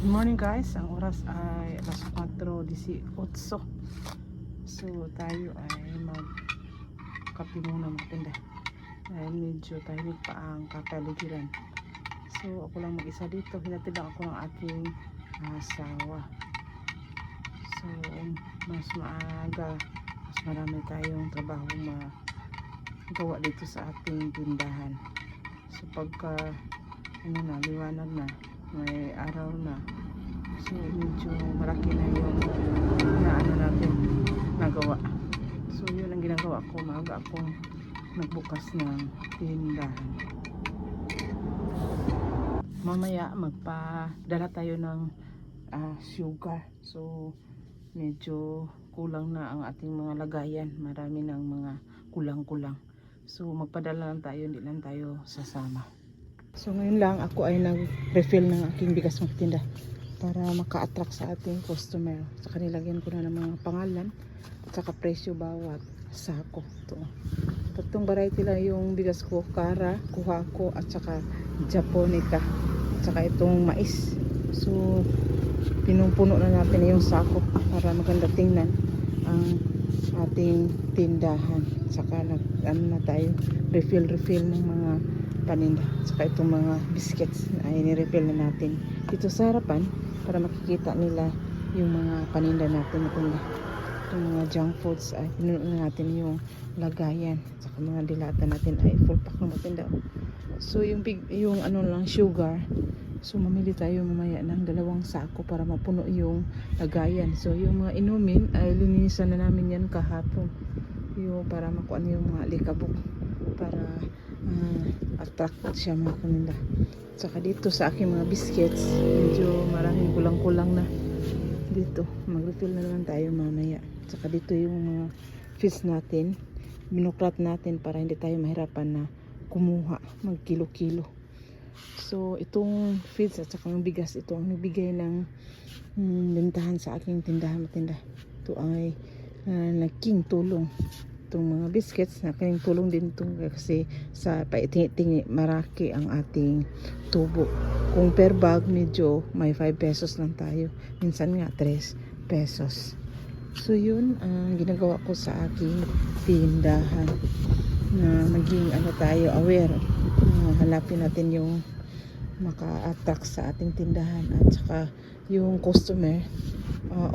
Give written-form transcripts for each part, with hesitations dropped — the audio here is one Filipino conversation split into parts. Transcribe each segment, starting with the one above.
Good morning guys, ang oras ay alas 4:18. So tayo ay magkape muna magtinda dahil medyo tahimik pa ang kapaligiran. So ako lang mag-isa dito, hinatid lang ako ng aking asawa. So mas maaga, mas marami tayong trabaho magawa dito sa ating tindahan. So pagka liwanag na, may araw na, so medyo malaki na yung natin nagawa. So yun ang ginagawa ko, maaga akong nagbukas ng tindahan. Mamaya magpadala tayo ng sugar. So medyo kulang na ang ating mga lagayan, marami ng mga kulang-kulang. So magpadala lang tayo, hindi lang tayo sasama. So ngayon lang ako ay nag-refill ng aking bigas magtinda para maka-attract sa ating customer. Saka nilagyan ko na ng mga pangalan at saka presyo bawat sako. Tatlong variety lang yung bigas ko, Kara, Kuhako at saka Japonica at saka itong mais. So pinumpuno na natin yung sako para maganda tingnan ang ating tindahan. Saka na tayo refill ng mga paninda. Saka itong mga biscuits ay ni-refill na natin dito sa harapan para makikita nila yung mga paninda natin. Itong mga junk foods ay pinuno na natin yung lagayan. Saka mga dilata natin ay full pack ng matinda. So yung sugar, so mamili tayo mamaya ng 2 sako para mapuno yung lagayan. So yung mga inumin ay linisan na namin yan kahapon, yung para makuha yung mga likabok para attract siya mga paninda. Saka dito sa aking mga biscuits, medyo maraming kulang-kulang na dito. Mag-refill na naman tayo mamaya. Saka dito yung mga fish natin, binuklat natin para hindi tayo mahirapan na kumuha, mag-kilo-kilo. So itong feeds at saka yung bigas, ito ang nagbigay ng bentahan sa aking tindahan matinda. Ito ay nagking tulong. Itong mga biscuits naging tulong din ito kasi sa paitingi maraki ang ating tubo. Kung per bag medyo may 5 pesos lang tayo, minsan nga 3 pesos. So yun ang ginagawa ko sa aking tindahan, na maging tayo aware, hanapin natin yung maka-attract sa ating tindahan at saka yung customer,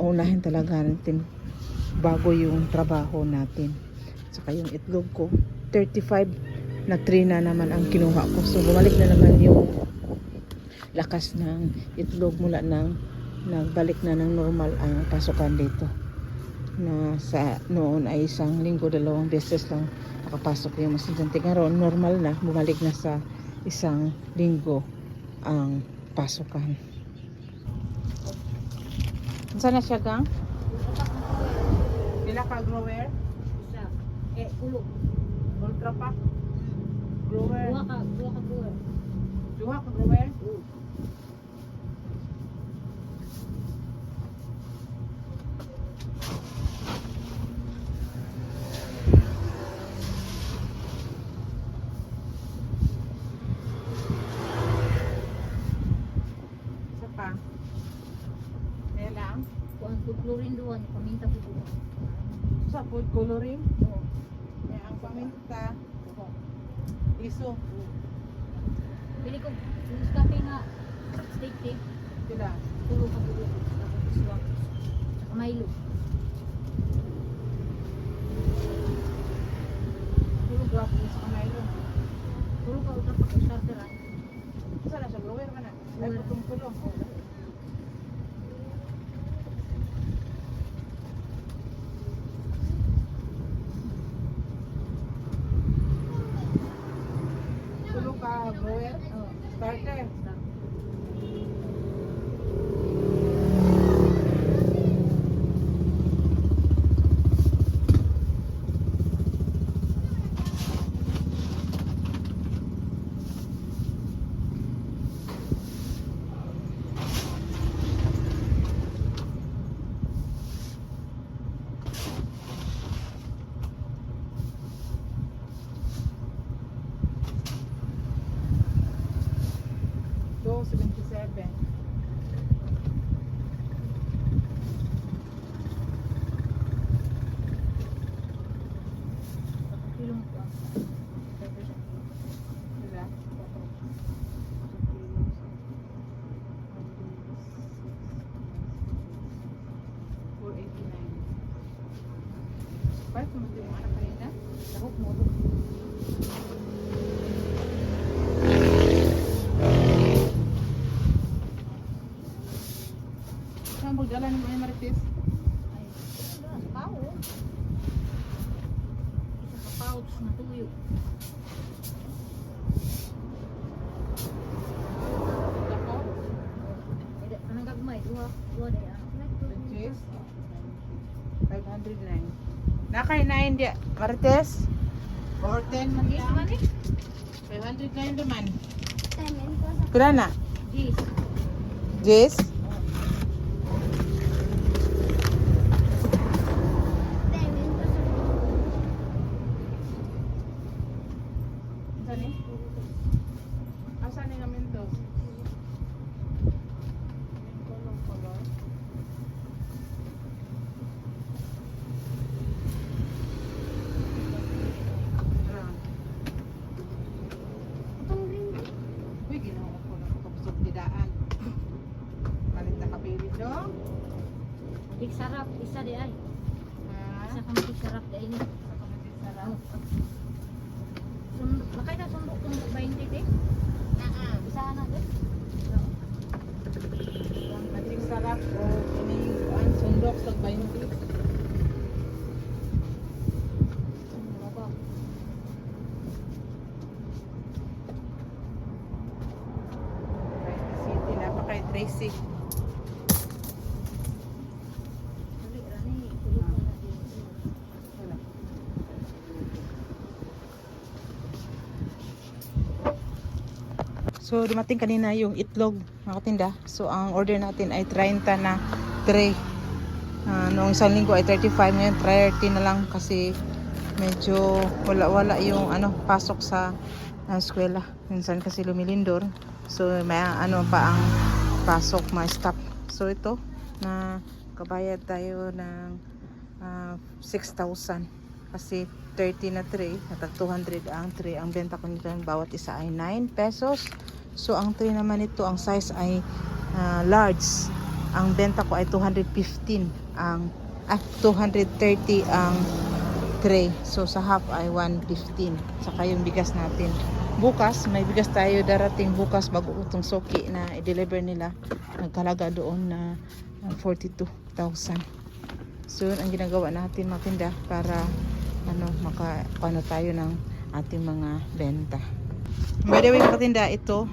unahin talaga natin bago yung trabaho natin. Saka yung itlog ko 35 na 3 na naman ang kinuha ko, so bumalik na naman yung lakas ng itlog mula nang nagbalik na ng normal ang pasukan dito, na sa noon ay 1 linggo 2 beses lang nakapasok yung masinjante. Ngayon normal na, bumalik na sa 1 linggo ang pasukan. Saan na siya gang? Pila ka grower? Ulo. Ultra pack? Grower? Dua ka grower. 2 ka grower? Isa pa? Kaya lang? Kuan food chlorine doon, paminta ko doon. Sa food coloring? Oo. Kaya ang paminta, iso. Pili ko kape nga steak tea. Sila. Tulo ka dulo. Tapos swak. Saka Milo. Puro grapo sa kanailo. Tulo ka utak pa starteran. Saan na siya? Grower ka na? Ay, Grower. putong-pulong. Tulong ka, grower? Oo. Starter. Para tumating mo anak kanina. Lahok mo. Saan magdala ni Maya Marites? Ay, wala, sa pao. Isa ka pao, tapos natuyo. Ako? Anong gagmay? Duha day ah. Cheese? 509. Nakainain dia. Marites? Or 10 man Yes, man lang. eh. 509 naman. Pila na? Yes. Jess? Saan eh? Asan ni namin to? Color. Uy, ginawa ko na kapusok tidaan. Palit na kapili dong. Big sarap, isa di ay. Ha? Isa ka big sarap di ay ni. Sa kamatis sarap. Makay na sundok kung 20 di. Isa na di. Kamatis sarap o iniwan sundok sa 20. City, napaka-Tracy. Wala. So dumating kanina yung itlog mga katinda. So ang order natin ay 30 na tray. Noong isang linggo ay 35, ngayon 30 na lang kasi medyo wala yung pasok sa eskwela. Minsan kasi lumilindor. So may pa ang pasok, may stop. So ito na kabayad tayo ng 6,000 kasi 30 na tray at 200 ang tray. Ang benta ko nito bawat isa ay 9 pesos. So ang tray naman ito, ang size ay large. Ang benta ko ay 215 ang 230 ang tray. So sa half ay 115. Saka yung bigas natin. Bukas, may bigas tayo darating bukas bago itong soki na i-deliver nila. Nagkalaga doon na 42,000. So yun ang ginagawa natin mga tinda para makaano tayo ng ating mga benta. By the way mga tinda, ito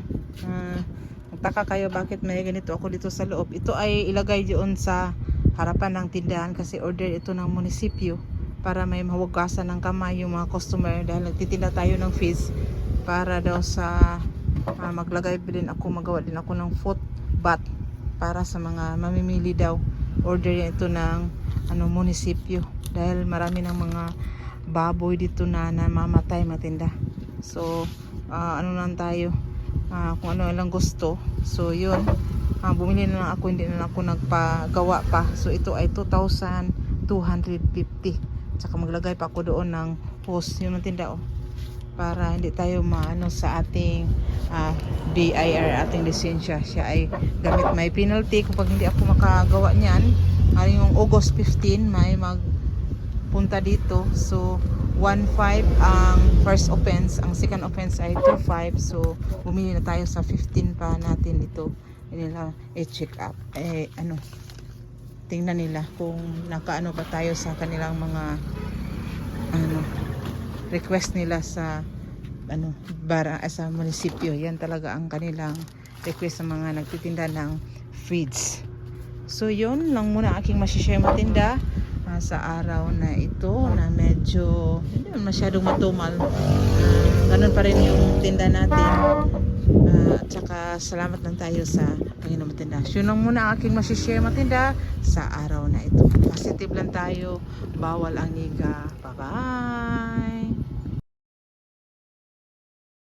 magtaka kayo bakit may ganito ako dito sa loob. Ito ay ilagay doon sa harapan ng tindahan kasi order ito ng munisipyo para may mahugasan ng kamay yung mga customer dahil nagtitinda tayo ng fish para daw sa maglagay din ako, magawa din ako ng foot bath para sa mga mamimili daw. Order ito ng munisipyo dahil marami ng mga baboy dito na namamatay matinda. So lang tayo kung ano lang gusto. So yun, bumili na lang ako, hindi na lang ako nagpagawa pa. So ito ay 2,250. Tsaka maglagay pa ako doon ng hose, yun ang tinda para hindi tayo sa ating BIR, ating lisensya. Siya ay gamit, may penalty kapag hindi ako makagawa niyan. Yung August 15 may magpunta dito. So 1,500 ang first offense, ang second offense ay 2,500. So bumili na tayo sa 15 pa natin ito. Nila i-check up tingnan nila kung nakaano pa tayo sa kanilang mga request nila sa sa munisipyo. Yan talaga ang kanilang request sa mga nagtitinda ng feeds. So yun lang muna aking masishare matinda sa araw na ito na medyo hindi masyadong matumal. Ganun pa rin yung tinda natin. At saka salamat lang tayo sa Panginoon matinda. Yun lang muna aking masishare matinda sa araw na ito. Positive lang tayo, bawal ang niga. Bye bye.